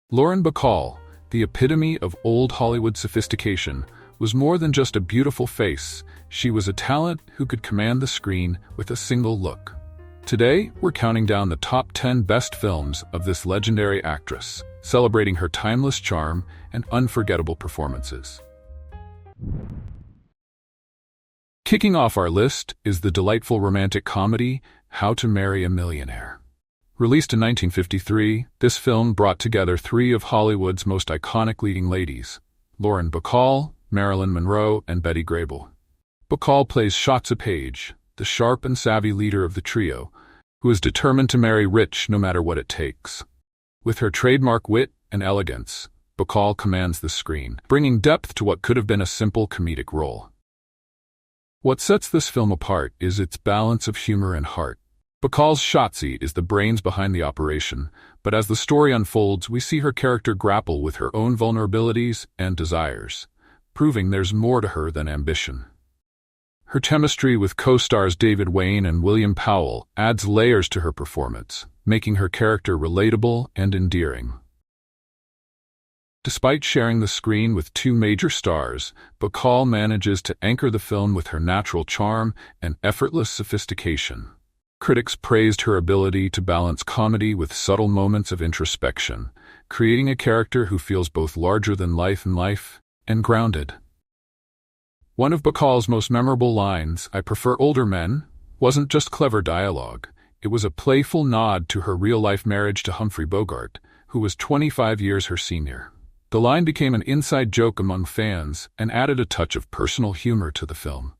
Lauren Bacall, the epitome of old Hollywood sophistication, was more than just a beautiful face. She was a talent who could command the screen with a single look. Today, we're counting down the top 10 best films of this legendary actress, celebrating her timeless charm and unforgettable performances. Kicking off our list is the delightful romantic comedy, How to Marry a Millionaire. Released in 1953, this film brought together three of Hollywood's most iconic leading ladies, Lauren Bacall, Marilyn Monroe, and Betty Grable. Bacall plays Shootist Page, the sharp and savvy leader of the trio, who is determined to marry rich no matter what it takes. With her trademark wit and elegance, Bacall commands the screen, bringing depth to what could have been a simple comedic role. What sets this film apart is its balance of humor and heart. Bacall's Shotzi is the brains behind the operation, but as the story unfolds, we see her character grapple with her own vulnerabilities and desires, proving there's more to her than ambition. Her chemistry with co-stars David Wayne and William Powell adds layers to her performance, making her character relatable and endearing. Despite sharing the screen with two major stars, Bacall manages to anchor the film with her natural charm and effortless sophistication. Critics praised her ability to balance comedy with subtle moments of introspection, creating a character who feels both larger than life and grounded. One of Bacall's most memorable lines, "I prefer older men," wasn't just clever dialogue. It was a playful nod to her real-life marriage to Humphrey Bogart, who was 25 years her senior. The line became an inside joke among fans and added a touch of personal humor to the film.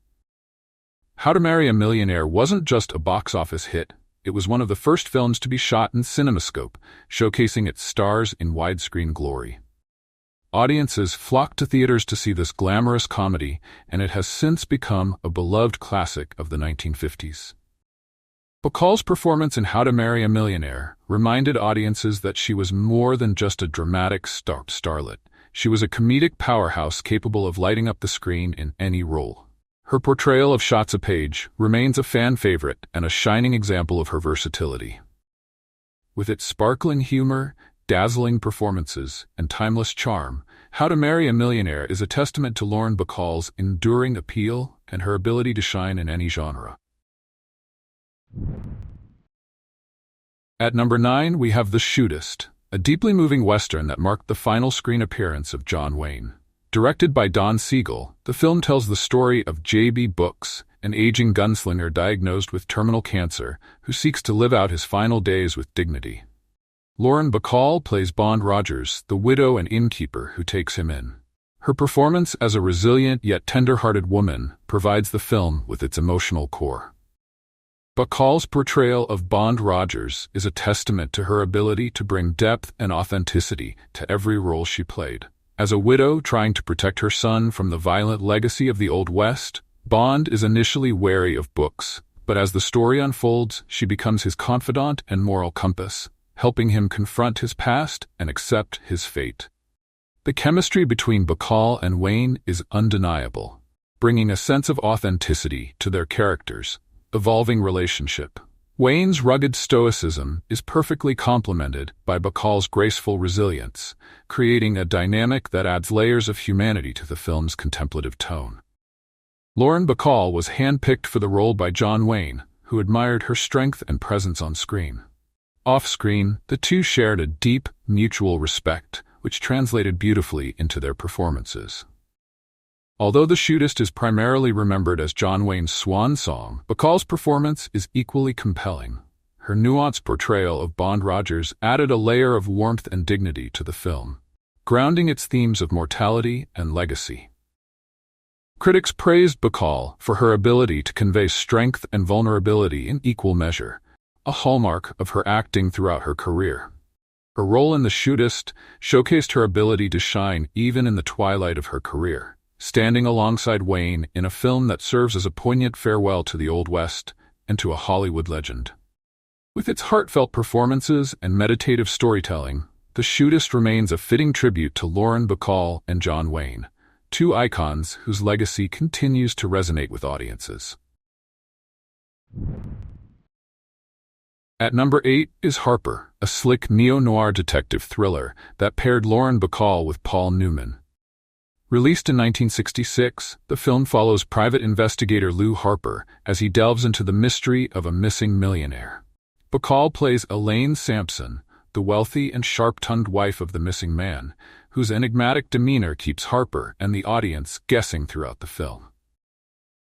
How to Marry a Millionaire wasn't just a box office hit, it was one of the first films to be shot in CinemaScope, showcasing its stars in widescreen glory. Audiences flocked to theaters to see this glamorous comedy, and it has since become a beloved classic of the 1950s. Bacall's performance in How to Marry a Millionaire reminded audiences that she was more than just a dramatic starlet. She was a comedic powerhouse capable of lighting up the screen in any role. Her portrayal of Shootist Page remains a fan favorite and a shining example of her versatility. With its sparkling humor, dazzling performances, and timeless charm, How to Marry a Millionaire is a testament to Lauren Bacall's enduring appeal and her ability to shine in any genre. At number 9, we have The Shootist, a deeply moving Western that marked the final screen appearance of John Wayne. Directed by Don Siegel, the film tells the story of J.B. Brooks, an aging gunslinger diagnosed with terminal cancer who seeks to live out his final days with dignity. Lauren Bacall plays Bond Rogers, the widow and innkeeper who takes him in. Her performance as a resilient yet tender-hearted woman provides the film with its emotional core. Bacall's portrayal of Bond Rogers is a testament to her ability to bring depth and authenticity to every role she played. As a widow trying to protect her son from the violent legacy of the Old West, Bond is initially wary of Brooks, but as the story unfolds, she becomes his confidant and moral compass, helping him confront his past and accept his fate. The chemistry between Bacall and Wayne is undeniable, bringing a sense of authenticity to their characters' evolving relationship. Wayne's rugged stoicism is perfectly complemented by Bacall's graceful resilience, creating a dynamic that adds layers of humanity to the film's contemplative tone. Lauren Bacall was handpicked for the role by John Wayne, who admired her strength and presence on screen. Off-screen, the two shared a deep, mutual respect, which translated beautifully into their performances. Although The Shootist is primarily remembered as John Wayne's swan song, Bacall's performance is equally compelling. Her nuanced portrayal of Bond Rogers added a layer of warmth and dignity to the film, grounding its themes of mortality and legacy. Critics praised Bacall for her ability to convey strength and vulnerability in equal measure, a hallmark of her acting throughout her career. Her role in The Shootist showcased her ability to shine even in the twilight of her career, standing alongside Wayne in a film that serves as a poignant farewell to the Old West and to a Hollywood legend. With its heartfelt performances and meditative storytelling, The Shootist remains a fitting tribute to Lauren Bacall and John Wayne, two icons whose legacy continues to resonate with audiences. At number 8 is Harper, a slick neo-noir detective thriller that paired Lauren Bacall with Paul Newman. Released in 1966, the film follows private investigator Lou Harper as he delves into the mystery of a missing millionaire. Bacall plays Elaine Sampson, the wealthy and sharp-tongued wife of the missing man, whose enigmatic demeanor keeps Harper and the audience guessing throughout the film.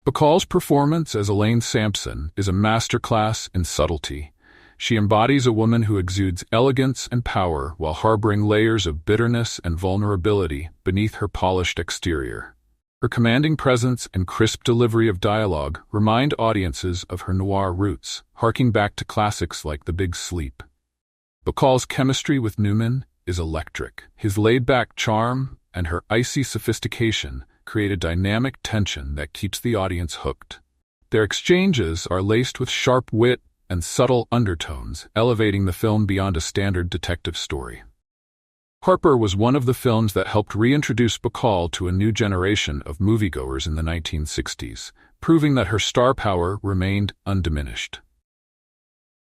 Bacall's performance as Elaine Sampson is a masterclass in subtlety. She embodies a woman who exudes elegance and power while harboring layers of bitterness and vulnerability beneath her polished exterior. Her commanding presence and crisp delivery of dialogue remind audiences of her noir roots, harking back to classics like The Big Sleep. Bacall's chemistry with Newman is electric. His laid-back charm and her icy sophistication create a dynamic tension that keeps the audience hooked. Their exchanges are laced with sharp wit and subtle undertones, elevating the film beyond a standard detective story. Harper was one of the films that helped reintroduce Bacall to a new generation of moviegoers in the 1960s, proving that her star power remained undiminished.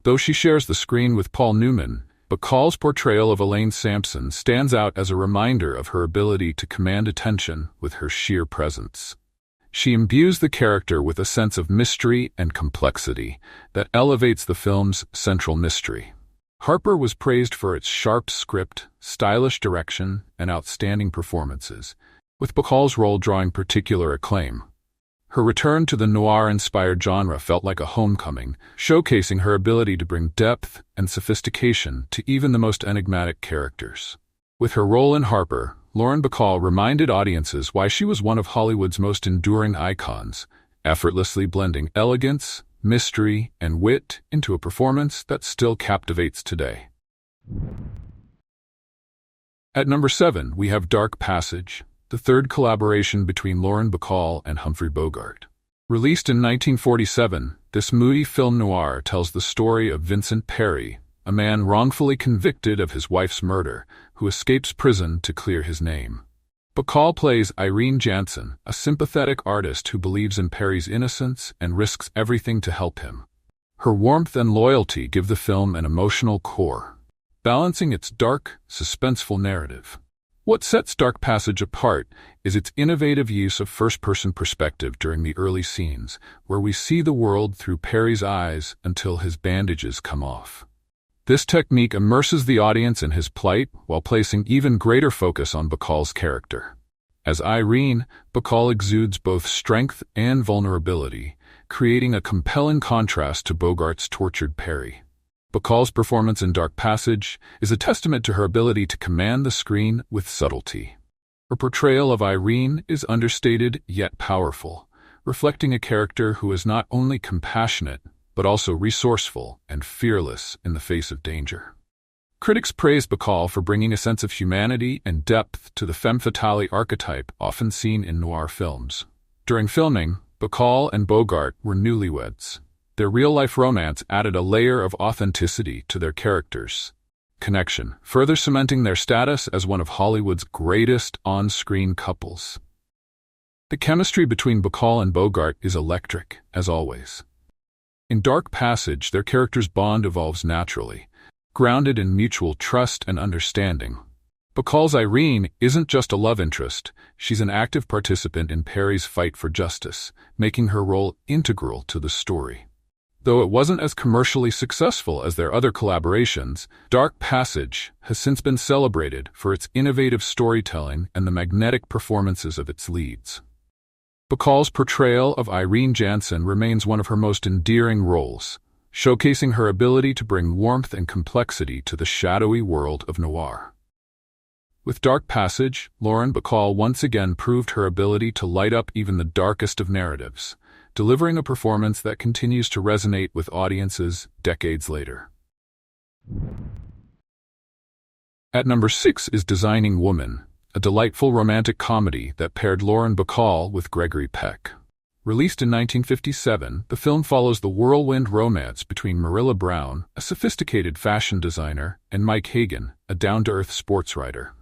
Though she shares the screen with Paul Newman, Bacall's portrayal of Elaine Sampson stands out as a reminder of her ability to command attention with her sheer presence. She imbues the character with a sense of mystery and complexity that elevates the film's central mystery. Harper was praised for its sharp script, stylish direction, and outstanding performances, with Bacall's role drawing particular acclaim. Her return to the noir-inspired genre felt like a homecoming, showcasing her ability to bring depth and sophistication to even the most enigmatic characters. With her role in Harper, Lauren Bacall reminded audiences why she was one of Hollywood's most enduring icons, effortlessly blending elegance, mystery, and wit into a performance that still captivates today. At number 7, we have Dark Passage, the third collaboration between Lauren Bacall and Humphrey Bogart. Released in 1947, this moody film noir tells the story of Vincent Perry, a man wrongfully convicted of his wife's murder, who escapes prison to clear his name. Bacall plays Irene Jansen, a sympathetic artist who believes in Perry's innocence and risks everything to help him. Her warmth and loyalty give the film an emotional core, balancing its dark, suspenseful narrative. What sets Dark Passage apart is its innovative use of first-person perspective during the early scenes, where we see the world through Perry's eyes until his bandages come off. This technique immerses the audience in his plight while placing even greater focus on Bacall's character. As Irene, Bacall exudes both strength and vulnerability, creating a compelling contrast to Bogart's tortured Perry. Bacall's performance in Dark Passage is a testament to her ability to command the screen with subtlety. Her portrayal of Irene is understated yet powerful, reflecting a character who is not only compassionate but also resourceful and fearless in the face of danger. Critics praise Bacall for bringing a sense of humanity and depth to the femme fatale archetype often seen in noir films. During filming, Bacall and Bogart were newlyweds. Their real-life romance added a layer of authenticity to their characters' connection, further cementing their status as one of Hollywood's greatest on-screen couples. The chemistry between Bacall and Bogart is electric, as always. In Dark Passage, their characters' bond evolves naturally, grounded in mutual trust and understanding. Bacall's Irene isn't just a love interest, she's an active participant in Perry's fight for justice, making her role integral to the story. Though it wasn't as commercially successful as their other collaborations, Dark Passage has since been celebrated for its innovative storytelling and the magnetic performances of its leads. Bacall's portrayal of Irene Jansen remains one of her most endearing roles, showcasing her ability to bring warmth and complexity to the shadowy world of noir. With Dark Passage, Lauren Bacall once again proved her ability to light up even the darkest of narratives, delivering a performance that continues to resonate with audiences decades later. At number 6 is Designing Woman, a delightful romantic comedy that paired Lauren Bacall with Gregory Peck. Released in 1957, the film follows the whirlwind romance between Marilla Brown, a sophisticated fashion designer, and Mike Hagan, a down-to-earth sports writer.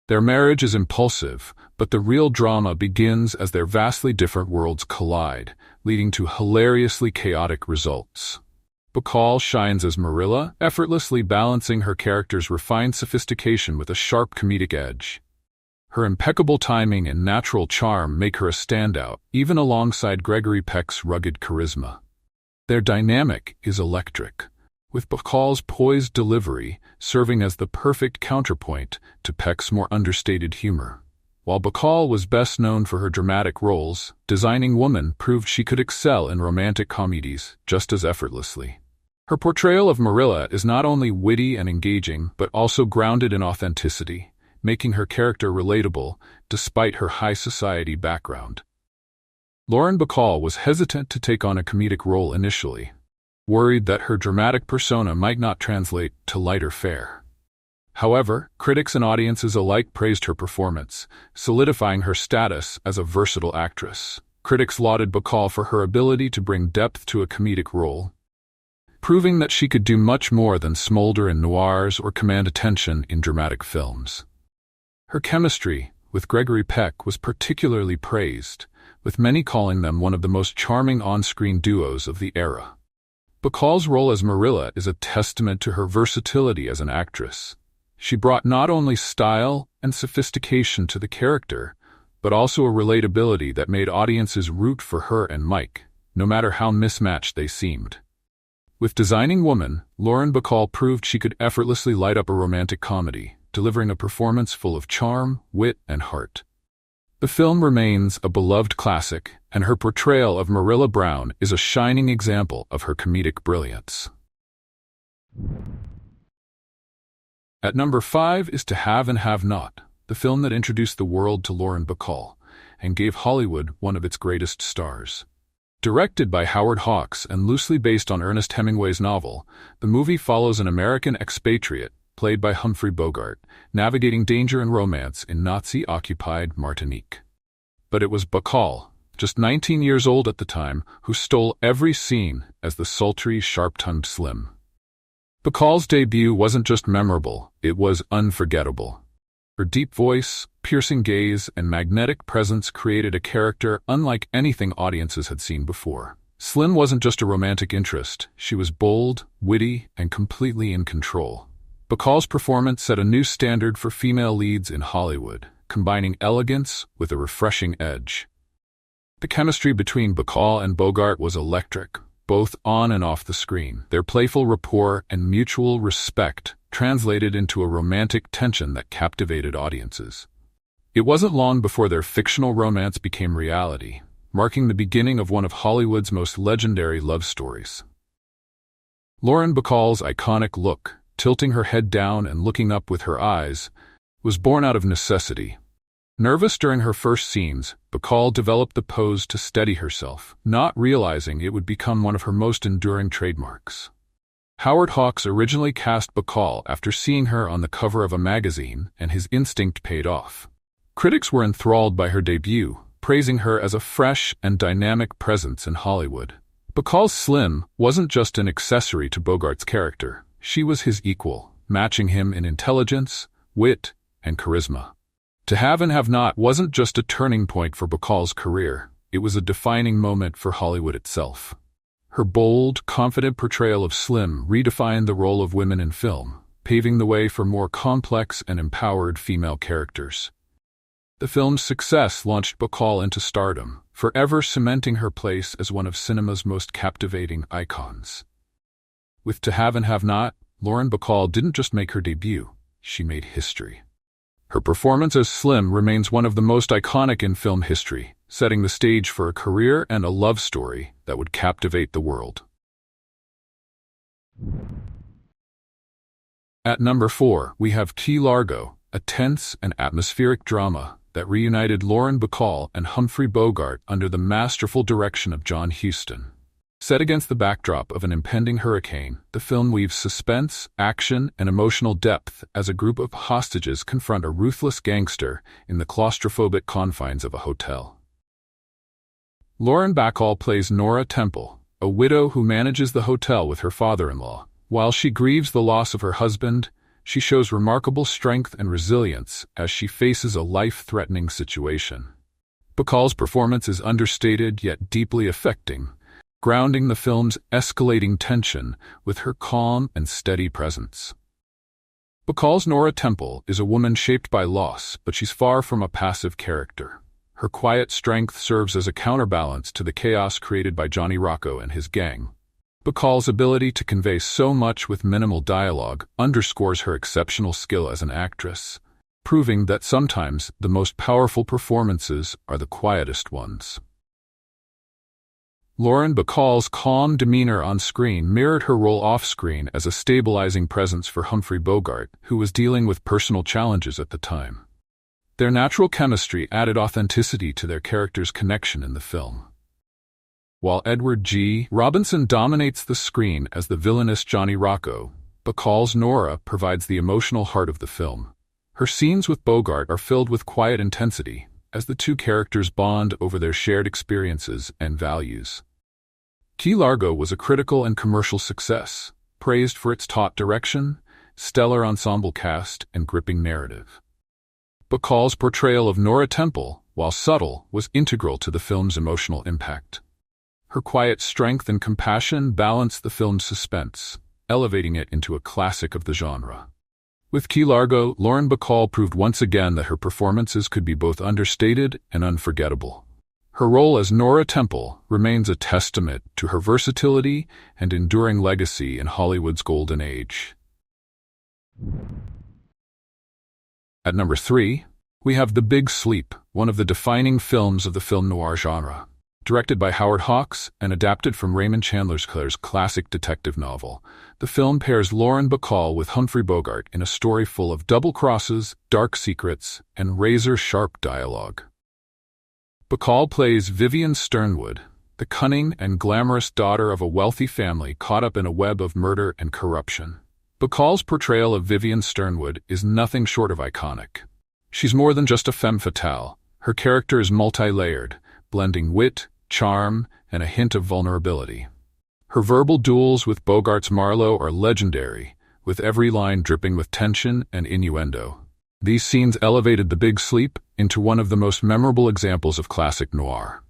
Their marriage is impulsive, but the real drama begins as their vastly different worlds collide, leading to hilariously chaotic results. Bacall shines as Marilla, effortlessly balancing her character's refined sophistication with a sharp comedic edge. Her impeccable timing and natural charm make her a standout, even alongside Gregory Peck's rugged charisma. Their dynamic is electric, with Bacall's poised delivery serving as the perfect counterpoint to Peck's more understated humor. While Bacall was best known for her dramatic roles, Designing Woman proved she could excel in romantic comedies just as effortlessly. Her portrayal of Marilla is not only witty and engaging, but also grounded in authenticity, making her character relatable despite her high society background. Lauren Bacall was hesitant to take on a comedic role initially, worried that her dramatic persona might not translate to lighter fare. However, critics and audiences alike praised her performance, solidifying her status as a versatile actress. Critics lauded Bacall for her ability to bring depth to a comedic role, proving that she could do much more than smolder in noirs or command attention in dramatic films. Her chemistry with Gregory Peck was particularly praised, with many calling them one of the most charming on-screen duos of the era. Bacall's role as Marilla is a testament to her versatility as an actress. She brought not only style and sophistication to the character, but also a relatability that made audiences root for her and Mike, no matter how mismatched they seemed. With Designing Woman, Lauren Bacall proved she could effortlessly light up a romantic comedy, delivering a performance full of charm, wit, and heart. The film remains a beloved classic, and her portrayal of Marilla Brown is a shining example of her comedic brilliance. At number 5 is To Have and Have Not, the film that introduced the world to Lauren Bacall and gave Hollywood one of its greatest stars. Directed by Howard Hawks and loosely based on Ernest Hemingway's novel, the movie follows an American expatriate, played by Humphrey Bogart, navigating danger and romance in Nazi-occupied Martinique. But it was Bacall, just 19 years old at the time, who stole every scene as the sultry, sharp-tongued Slim. Bacall's debut wasn't just memorable, it was unforgettable. Her deep voice, piercing gaze, and magnetic presence created a character unlike anything audiences had seen before. Slim wasn't just a romantic interest, she was bold, witty, and completely in control. Bacall's performance set a new standard for female leads in Hollywood, combining elegance with a refreshing edge. The chemistry between Bacall and Bogart was electric, both on and off the screen. Their playful rapport and mutual respect translated into a romantic tension that captivated audiences. It wasn't long before their fictional romance became reality, marking the beginning of one of Hollywood's most legendary love stories. Lauren Bacall's iconic look, tilting her head down and looking up with her eyes, was born out of necessity. Nervous during her first scenes, Bacall developed the pose to steady herself, not realizing it would become one of her most enduring trademarks. Howard Hawks originally cast Bacall after seeing her on the cover of a magazine, and his instinct paid off. Critics were enthralled by her debut, praising her as a fresh and dynamic presence in Hollywood. Bacall's Slim wasn't just an accessory to Bogart's character. She was his equal, matching him in intelligence, wit, and charisma. To Have and Have Not wasn't just a turning point for Bacall's career, it was a defining moment for Hollywood itself. Her bold, confident portrayal of Slim redefined the role of women in film, paving the way for more complex and empowered female characters. The film's success launched Bacall into stardom, forever cementing her place as one of cinema's most captivating icons. With To Have and Have Not, Lauren Bacall didn't just make her debut, she made history. Her performance as Slim remains one of the most iconic in film history, setting the stage for a career and a love story that would captivate the world. At number 4, we have Largo, a tense and atmospheric drama that reunited Lauren Bacall and Humphrey Bogart under the masterful direction of John Huston. Set against the backdrop of an impending hurricane, the film weaves suspense, action, and emotional depth as a group of hostages confront a ruthless gangster in the claustrophobic confines of a hotel. Lauren Bacall plays Nora Temple, a widow who manages the hotel with her father-in-law. While she grieves the loss of her husband, she shows remarkable strength and resilience as she faces a life-threatening situation. Bacall's performance is understated yet deeply affecting, grounding the film's escalating tension with her calm and steady presence. Bacall's Nora Temple is a woman shaped by loss, but she's far from a passive character. Her quiet strength serves as a counterbalance to the chaos created by Johnny Rocco and his gang. Bacall's ability to convey so much with minimal dialogue underscores her exceptional skill as an actress, proving that sometimes the most powerful performances are the quietest ones. Lauren Bacall's calm demeanor on screen mirrored her role off-screen as a stabilizing presence for Humphrey Bogart, who was dealing with personal challenges at the time. Their natural chemistry added authenticity to their characters' connection in the film. While Edward G. Robinson dominates the screen as the villainous Johnny Rocco, Bacall's Nora provides the emotional heart of the film. Her scenes with Bogart are filled with quiet intensity, as the two characters bond over their shared experiences and values. Key Largo was a critical and commercial success, praised for its taut direction, stellar ensemble cast, and gripping narrative. Bacall's portrayal of Nora Temple, while subtle, was integral to the film's emotional impact. Her quiet strength and compassion balanced the film's suspense, elevating it into a classic of the genre. With Key Largo, Lauren Bacall proved once again that her performances could be both understated and unforgettable. Her role as Nora Temple remains a testament to her versatility and enduring legacy in Hollywood's golden age. At number 3, we have The Big Sleep, one of the defining films of the film noir genre. Directed by Howard Hawks and adapted from Raymond Chandler Clare's classic detective novel, the film pairs Lauren Bacall with Humphrey Bogart in a story full of double crosses, dark secrets, and razor-sharp dialogue. Bacall plays Vivian Sternwood, the cunning and glamorous daughter of a wealthy family caught up in a web of murder and corruption. Bacall's portrayal of Vivian Sternwood is nothing short of iconic. She's more than just a femme fatale. Her character is multi-layered, blending wit, charm, and a hint of vulnerability. Her verbal duels with Bogart's Marlowe are legendary, with every line dripping with tension and innuendo. These scenes elevated The Big Sleep into one of the most memorable examples of classic noir.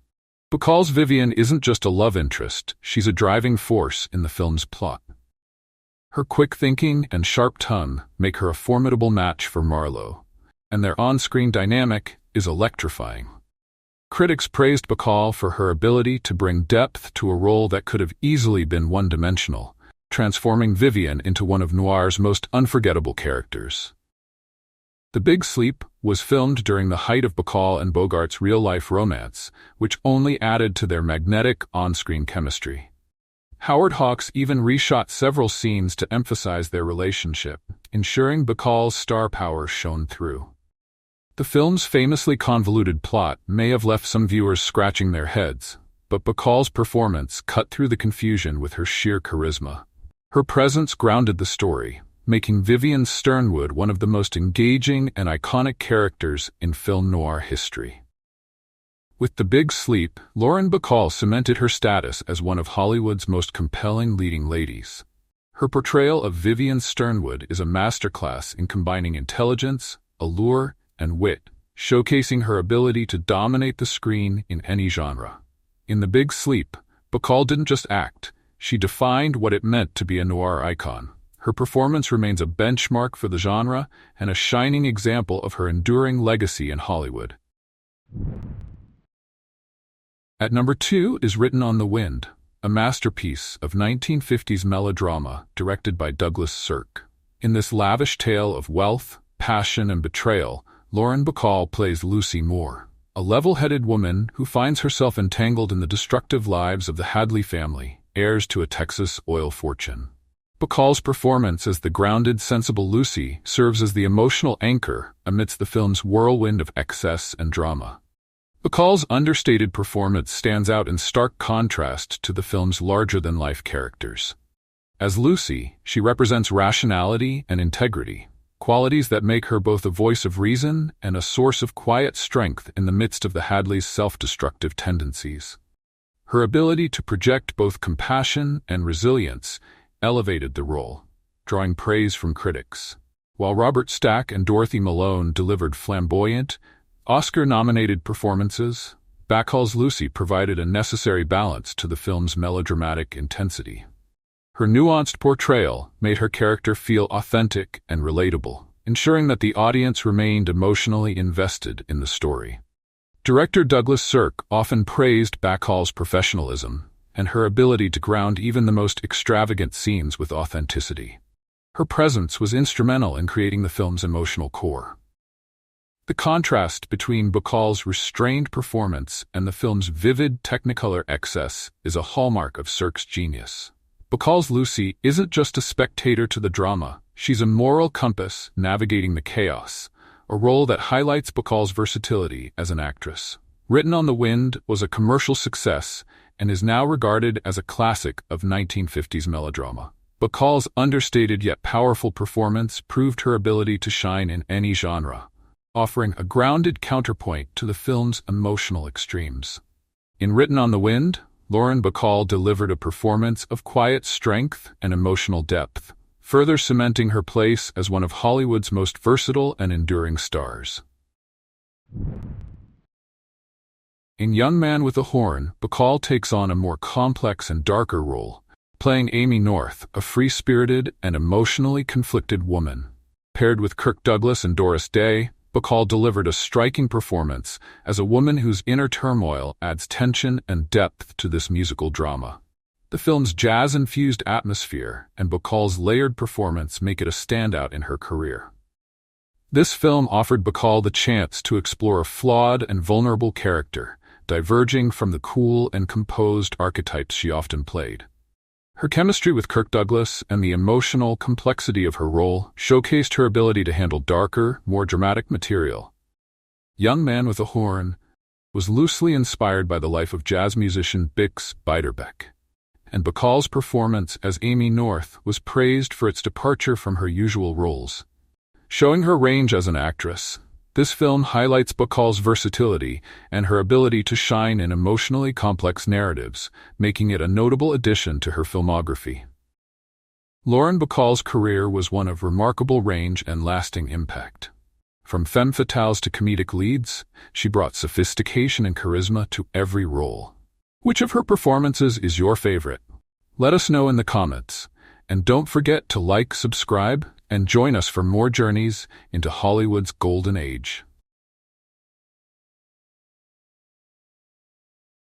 Bacall's Vivian isn't just a love interest, she's a driving force in the film's plot. Her quick thinking and sharp tongue make her a formidable match for Marlowe, and their on-screen dynamic is electrifying. Critics praised Bacall for her ability to bring depth to a role that could have easily been one-dimensional, transforming Vivian into one of noir's most unforgettable characters. The Big Sleep was filmed during the height of Bacall and Bogart's real-life romance, which only added to their magnetic on-screen chemistry. Howard Hawks even reshot several scenes to emphasize their relationship, ensuring Bacall's star power shone through. The film's famously convoluted plot may have left some viewers scratching their heads, but Bacall's performance cut through the confusion with her sheer charisma. Her presence grounded the story, making Vivian Sternwood one of the most engaging and iconic characters in film noir history. With The Big Sleep, Lauren Bacall cemented her status as one of Hollywood's most compelling leading ladies. Her portrayal of Vivian Sternwood is a masterclass in combining intelligence, allure, and wit, showcasing her ability to dominate the screen in any genre. In The Big Sleep, Bacall didn't just act, she defined what it meant to be a noir icon. Her performance remains a benchmark for the genre and a shining example of her enduring legacy in Hollywood. At number 2 is Written on the Wind, a masterpiece of 1950s melodrama directed by Douglas Sirk. In this lavish tale of wealth, passion, and betrayal, Lauren Bacall plays Lucy Moore, a level-headed woman who finds herself entangled in the destructive lives of the Hadley family, heirs to a Texas oil fortune. Bacall's performance as the grounded, sensible Lucy serves as the emotional anchor amidst the film's whirlwind of excess and drama. Bacall's understated performance stands out in stark contrast to the film's larger-than-life characters. As Lucy, she represents rationality and integrity, qualities that make her both a voice of reason and a source of quiet strength in the midst of the Hadleys' self-destructive tendencies. Her ability to project both compassion and resilience elevated the role, drawing praise from critics. While Robert Stack and Dorothy Malone delivered flamboyant, Oscar-nominated performances, Bacall's Lucy provided a necessary balance to the film's melodramatic intensity. Her nuanced portrayal made her character feel authentic and relatable, ensuring that the audience remained emotionally invested in the story. Director Douglas Sirk often praised Bacall's professionalism and her ability to ground even the most extravagant scenes with authenticity. Her presence was instrumental in creating the film's emotional core. The contrast between Bacall's restrained performance and the film's vivid Technicolor excess is a hallmark of Sirk's genius. Bacall's Lucy isn't just a spectator to the drama, she's a moral compass navigating the chaos, a role that highlights Bacall's versatility as an actress. Written on the Wind was a commercial success and is now regarded as a classic of 1950s melodrama. Bacall's understated yet powerful performance proved her ability to shine in any genre, offering a grounded counterpoint to the film's emotional extremes. In Written on the Wind, Lauren Bacall delivered a performance of quiet strength and emotional depth, further cementing her place as one of Hollywood's most versatile and enduring stars. In Young Man with a Horn, Bacall takes on a more complex and darker role, playing Amy North, a free-spirited and emotionally conflicted woman. Paired with Kirk Douglas and Doris Day, Bacall delivered a striking performance as a woman whose inner turmoil adds tension and depth to this musical drama. The film's jazz-infused atmosphere and Bacall's layered performance make it a standout in her career. This film offered Bacall the chance to explore a flawed and vulnerable character, diverging from the cool and composed archetypes she often played. Her chemistry with Kirk Douglas and the emotional complexity of her role showcased her ability to handle darker, more dramatic material. Young Man with a Horn was loosely inspired by the life of jazz musician Bix Beiderbecke, and Bacall's performance as Amy North was praised for its departure from her usual roles. Showing her range as an actress, this film highlights Bacall's versatility and her ability to shine in emotionally complex narratives, making it a notable addition to her filmography. Lauren Bacall's career was one of remarkable range and lasting impact. From femme fatales to comedic leads, she brought sophistication and charisma to every role. Which of her performances is your favorite? Let us know in the comments. And don't forget to like, subscribe, and join us for more journeys into Hollywood's golden age.